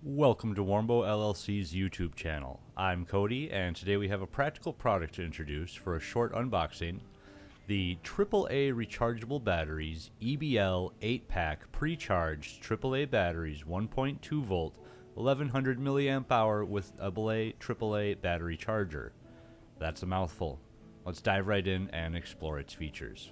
Welcome to Warmbo LLC's YouTube channel. I'm Cody, and today we have a practical product to introduce for a short unboxing. The AAA rechargeable batteries EBL 8-pack pre-charged AAA batteries 1.2 volt 1100 milliamp hour with a AAA battery charger. That's a mouthful. Let's dive right in and explore its features.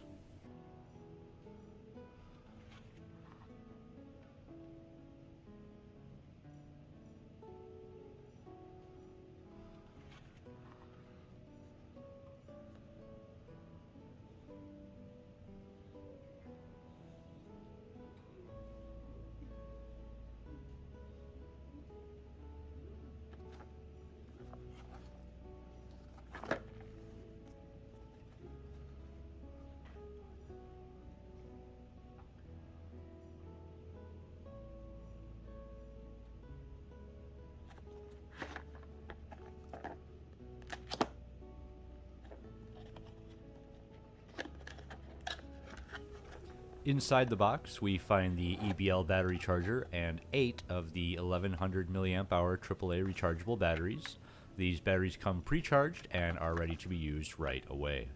Inside the box, we find the EBL battery charger and 8 of the 1100 milliamp hour AAA rechargeable batteries. These batteries come pre-charged and are ready to be used right away.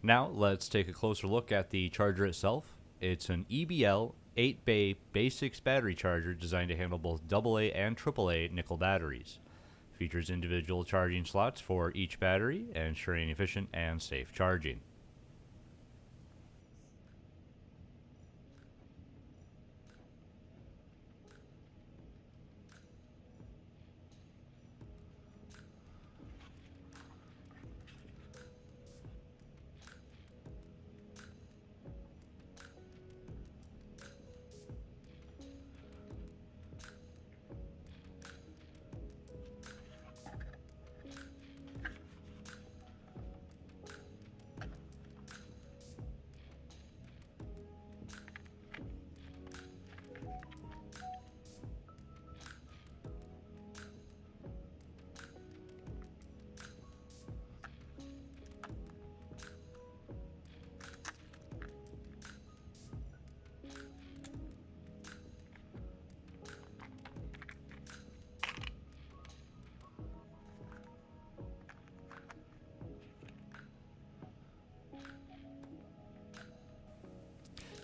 Now let's take a closer look at the charger itself. It's an EBL 8-bay basics battery charger designed to handle both AA and AAA nickel batteries. Features individual charging slots for each battery, ensuring efficient and safe charging.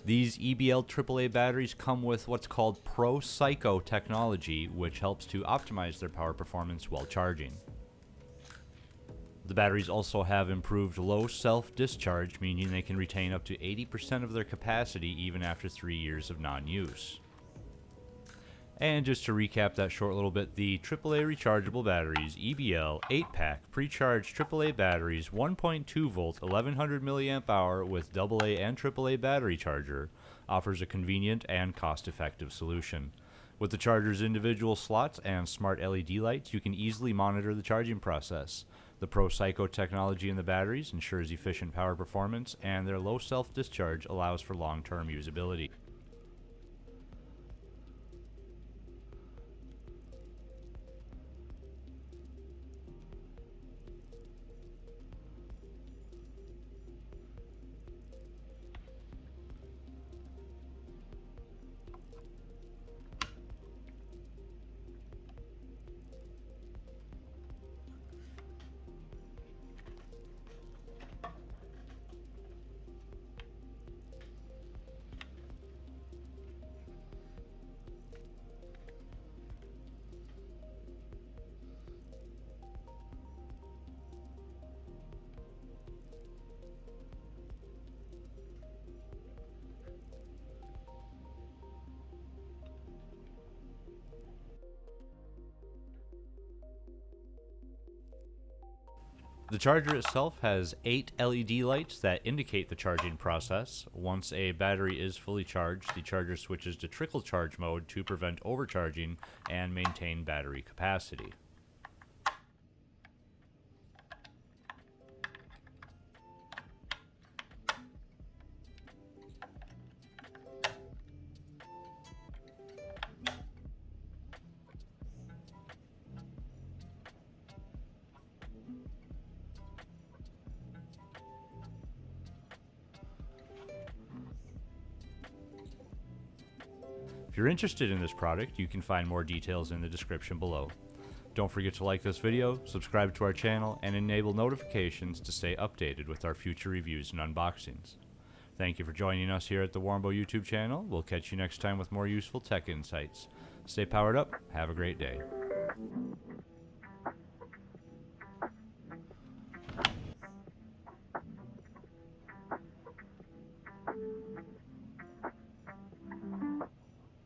These EBL AAA batteries come with what's called Pro Psycho technology, which helps to optimize their power performance while charging. The batteries also have improved low self-discharge, meaning they can retain up to 80% of their capacity even after 3 years of non-use. And just to recap that short little bit, the AAA rechargeable batteries, EBL 8-pack pre-charged AAA batteries, 1.2 volt 1100 milliamp hour with AA and AAA battery charger, offers a convenient and cost-effective solution. With the charger's individual slots and smart LED lights, you can easily monitor the charging process. The Pro Psycho technology in the batteries ensures efficient power performance, and their low self-discharge allows for long-term usability. The charger itself has 8 LED lights that indicate the charging process. Once a battery is fully charged, the charger switches to trickle charge mode to prevent overcharging and maintain battery capacity. you're interested in this product, you can find more details in the description below. Don't forget to like this video, subscribe to our channel, and enable notifications to stay updated with our future reviews and unboxings. Thank you for joining us here at the Warmbo YouTube channel. We'll catch you next time with more useful tech insights. Stay powered up. Have a great day.